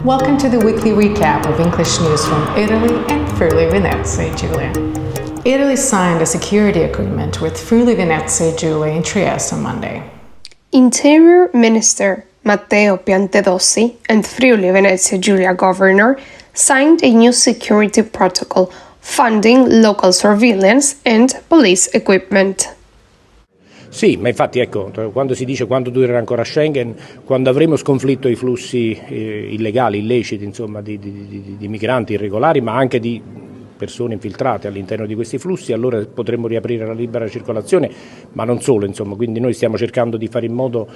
Welcome to the weekly recap of English news from Italy and Friuli Venezia Giulia. Italy signed a security agreement with Friuli Venezia Giulia in Trieste on Monday. Interior Minister Matteo Piantedosi and Friuli Venezia Giulia Governor signed a new security protocol funding local surveillance and police equipment. Sì, ma infatti ecco, quando si dice quando durerà ancora Schengen, quando avremo sconfitto i flussi illegali, illeciti, insomma, di migranti irregolari, ma anche di persone infiltrate all'interno di questi flussi, allora potremo riaprire la libera circolazione, ma non solo, insomma, quindi noi stiamo cercando di fare in modo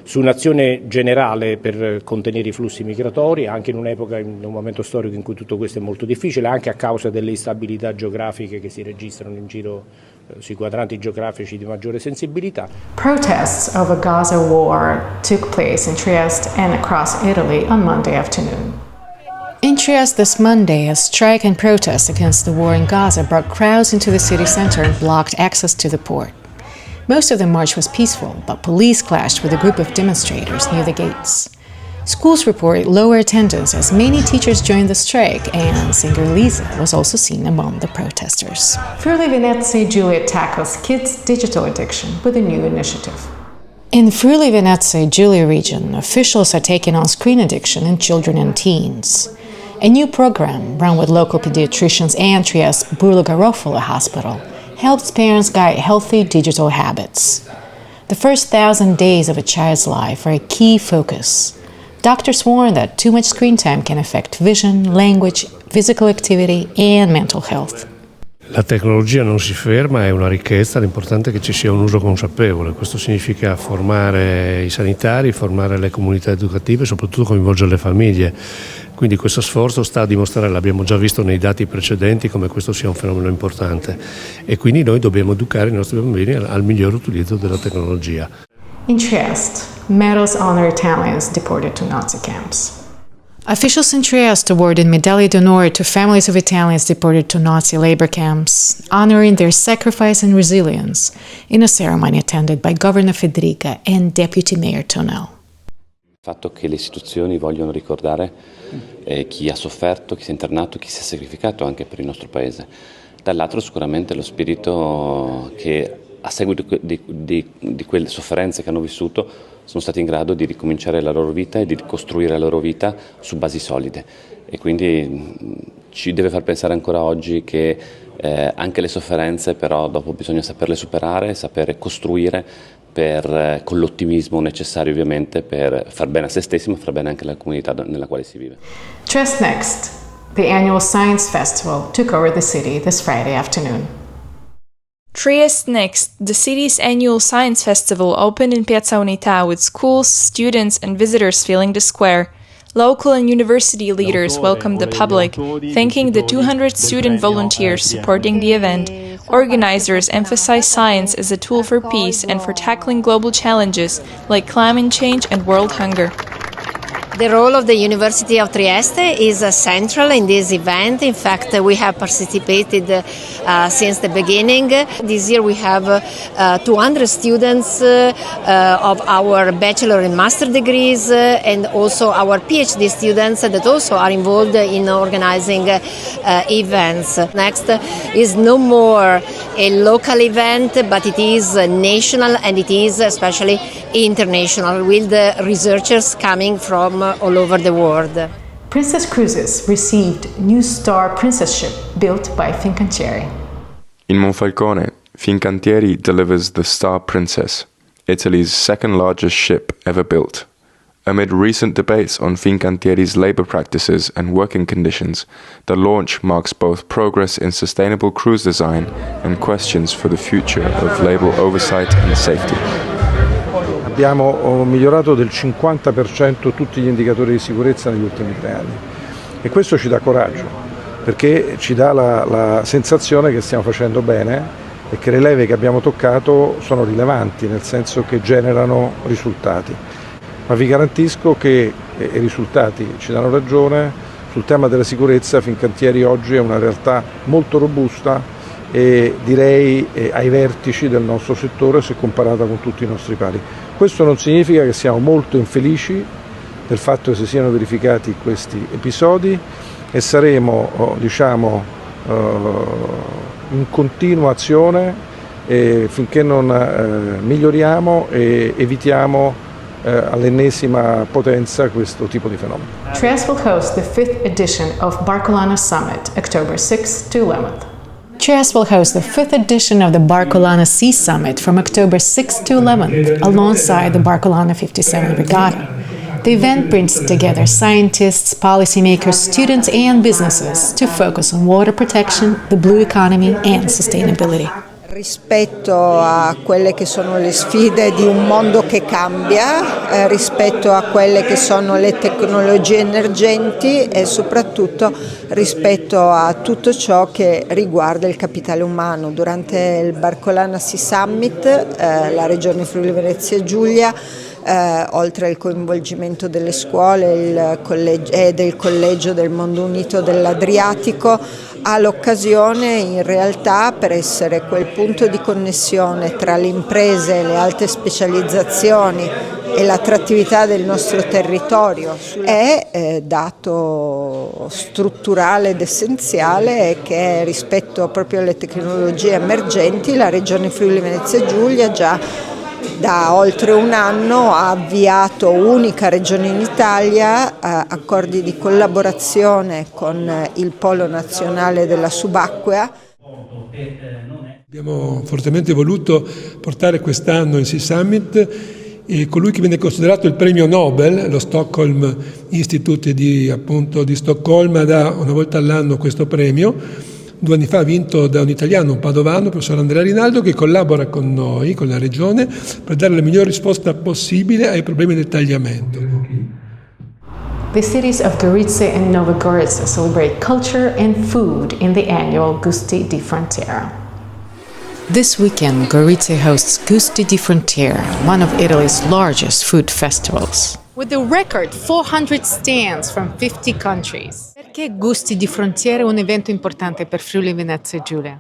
su un'azione generale per contenere i flussi migratori, anche in un'epoca, in un momento storico in cui tutto questo è molto difficile, anche a causa delle instabilità geografiche che si registrano in giro sui quadranti geografici di maggiore sensibilità. Protests over Gaza war took place in Trieste and across Italy on Monday afternoon. In Trieste this Monday, a strike and protest against the war in Gaza brought crowds into the city center and blocked access to the port. Most of the march was peaceful, but police clashed with a group of demonstrators near the gates. Schools report lower attendance as many teachers joined the strike, and singer Lisa was also seen among the protesters. Friuli Venezia Giulia tackles kids' digital addiction with a new initiative. In the Friuli Venezia Giulia region, officials are taking on screen addiction in children and teens. A new program, run with local pediatricians and Trieste Burlo Garofalo Hospital, helps parents guide healthy digital habits. The first 1,000 days of a child's life are a key focus. Doctors warn that too much screen time can affect vision, language, physical activity, and mental health. La tecnologia non si ferma, è una ricchezza, l'importante è che ci sia un uso consapevole. Questo significa formare i sanitari, formare le comunità educative e soprattutto coinvolgere le famiglie. Quindi questo sforzo sta a dimostrare, l'abbiamo già visto nei dati precedenti, come questo sia un fenomeno importante. E quindi noi dobbiamo educare i nostri bambini al miglior utilizzo della tecnologia. In Trieste, medals honor Italians deported to Nazi camps. Officials in Trieste awarded Medaglie d'Onore to families of Italians deported to Nazi labor camps, honoring their sacrifice and resilience, in a ceremony attended by Governor Federica and Deputy Mayor Tonel. Il fatto che le istituzioni vogliono ricordare chi ha sofferto, chi si è internato, chi si è sacrificato anche per il nostro Paese. Dall'altro sicuramente lo spirito che a seguito di quelle sofferenze che hanno vissuto sono stati in grado di ricominciare la loro vita e di ricostruire la loro vita su basi solide, e quindi ci deve far pensare ancora oggi che anche le sofferenze però dopo bisogna saperle superare, sapere costruire con l'ottimismo necessario ovviamente per far bene a se stessi ma far bene anche alla comunità nella quale si vive. Trieste Next, the annual science festival, took over the city this Friday afternoon. Trieste Next, the city's annual science festival, opened in Piazza Unità with schools, students and visitors filling the square. Local and university leaders welcomed the public, thanking the 200 student volunteers supporting the event. Organizers emphasize science as a tool for peace and for tackling global challenges like climate change and world hunger. The role of the University of Trieste is central in this event. In fact, we have participated since the beginning. This year we have 200 students of our bachelor and master degrees and also our PhD students that also are involved in organizing events. Next is no more a local event, but it is national and it is especially international, with researchers coming from all over the world. Princess Cruises received new Star Princess ship built by Fincantieri. In Monfalcone, Fincantieri delivers the Star Princess, Italy's second largest ship ever built. Amid recent debates on Fincantieri's labor practices and working conditions, the launch marks both progress in sustainable cruise design and questions for the future of labor oversight and safety. Abbiamo migliorato del 50% tutti gli indicatori di sicurezza negli ultimi 3 anni e questo ci dà coraggio, perché ci dà la sensazione che stiamo facendo bene e che le leve che abbiamo toccato sono rilevanti, nel senso che generano risultati. Ma vi garantisco che i risultati ci danno ragione. Sul tema della sicurezza Fincantieri oggi è una realtà molto robusta e direi ai vertici del nostro settore se comparata con tutti i nostri pari. Questo non significa che siamo molto infelici del fatto che si siano verificati questi episodi e saremo in continua azione finché non miglioriamo e evitiamo all'ennesima potenza questo tipo di fenomeno. Trieste will host the 5th edition of Barcolana Summit, October 6th to 11th. Trieste will host the 5th edition of the Barcolana Sea Summit from October 6th to 11th, alongside the Barcolana 57 Regatta. The event brings together scientists, policymakers, students, and businesses to focus on water protection, the blue economy, and sustainability. Rispetto a quelle che sono le sfide di un mondo che cambia, rispetto a quelle che sono le tecnologie emergenti e soprattutto rispetto a tutto ciò che riguarda il capitale umano. Durante il Barcolana Sea Summit la Regione Friuli Venezia Giulia, oltre al coinvolgimento delle scuole e del Collegio del Mondo Unito dell'Adriatico, ha l'occasione in realtà per essere quel punto di connessione tra le imprese, le alte specializzazioni e l'attrattività del nostro territorio. È dato strutturale ed essenziale che rispetto proprio alle tecnologie emergenti la Regione Friuli Venezia Giulia già da oltre un anno ha avviato, unica regione in Italia, accordi di collaborazione con il Polo Nazionale della Subacquea. Abbiamo fortemente voluto portare quest'anno il Sea Summit colui che viene considerato il premio Nobel, lo Stockholm Institute di Stoccolma dà una volta all'anno questo premio. 2 anni fa vinto da un italiano, un padovano, il professor Andrea Rinaldo, che collabora con noi, con la Regione, per dare la miglior risposta possibile ai problemi del tagliamento. The cities of Gorizia and Nova Gorica celebrate culture and food in the annual Gusti di Frontiera. This weekend, Gorizia hosts Gusti di Frontiera, one of Italy's largest food festivals. With a record 400 stands from 50 countries. Perché Gusti di Frontiera è un evento importante per Friuli Venezia Giulia?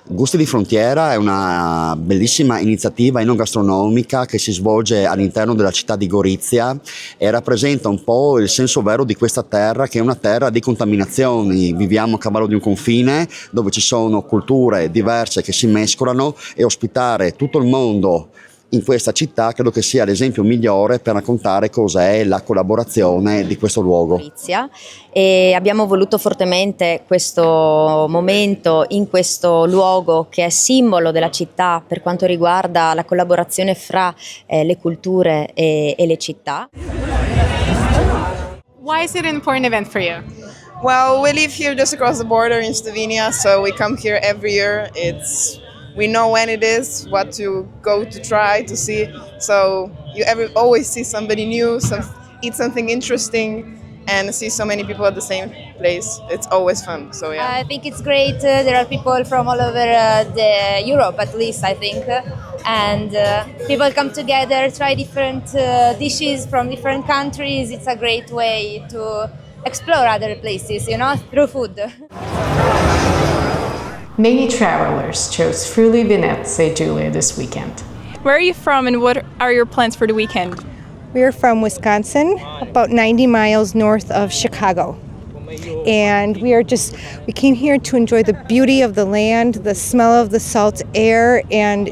Gusti di Frontiera è una bellissima iniziativa enogastronomica che si svolge all'interno della città di Gorizia e rappresenta un po' il senso vero di questa terra, che è una terra di contaminazioni. Viviamo a cavallo di un confine dove ci sono culture diverse che si mescolano e ospitare tutto il mondo in questa città credo che sia l'esempio migliore per raccontare cos'è la collaborazione di questo luogo. E abbiamo voluto fortemente questo momento in questo luogo che è simbolo della città per quanto riguarda la collaborazione fra le culture e le città. Why is it an important event for you? Well, we live here just across the border in Slovenia, so we come here every year. We know when it is, what to go to try, to see. So you always see somebody new, eat something interesting, and see so many people at the same place. It's always fun. So yeah. I think it's great. There are people from all over Europe, at least I think, and people come together, try different dishes from different countries. It's a great way to explore other places, through food. Many travelers chose Friuli Venezia Giulia this weekend. Where are you from and what are your plans for the weekend? We're from Wisconsin, about 90 miles north of Chicago. And we came here to enjoy the beauty of the land, the smell of the salt air, and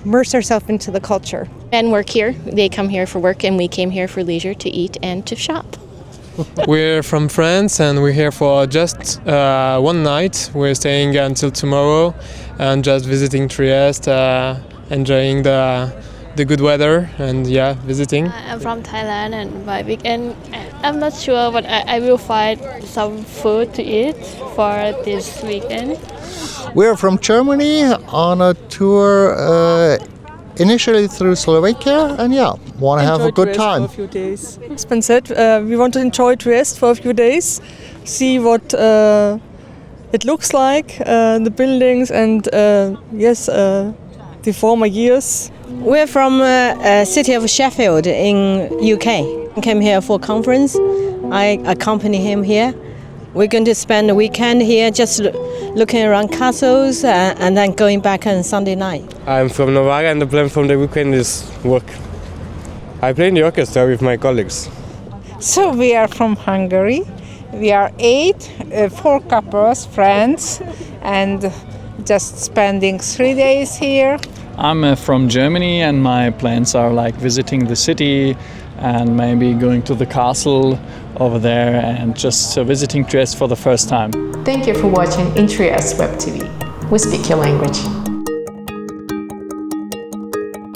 immerse ourselves into the culture. Men work here, they come here for work, and we came here for leisure to eat and to shop. We're from France and we're here for just one night. We're staying until tomorrow and just visiting Trieste, enjoying the good weather and visiting. I'm from Thailand and my weekend, I'm not sure, but I will find some food to eat for this weekend. We're from Germany on a tour initially through Slovakia and want to have a good time. For a few days. Spencer, we want to enjoy Trieste for a few days, see what it looks like, the buildings and the former years. We're from city of Sheffield in UK. I came here for a conference. I accompany him here. We're going to spend the weekend here just looking around castles and then going back on Sunday night. I'm from Novara and the plan from the weekend is work. I play in the orchestra with my colleagues. So we are from Hungary. We are 4 couples, friends, and just spending 3 days here. I'm from Germany, and my plans are like visiting the city and maybe going to the castle over there and just visiting Trieste for the first time. Thank you for watching In Trieste Web TV. We speak your language.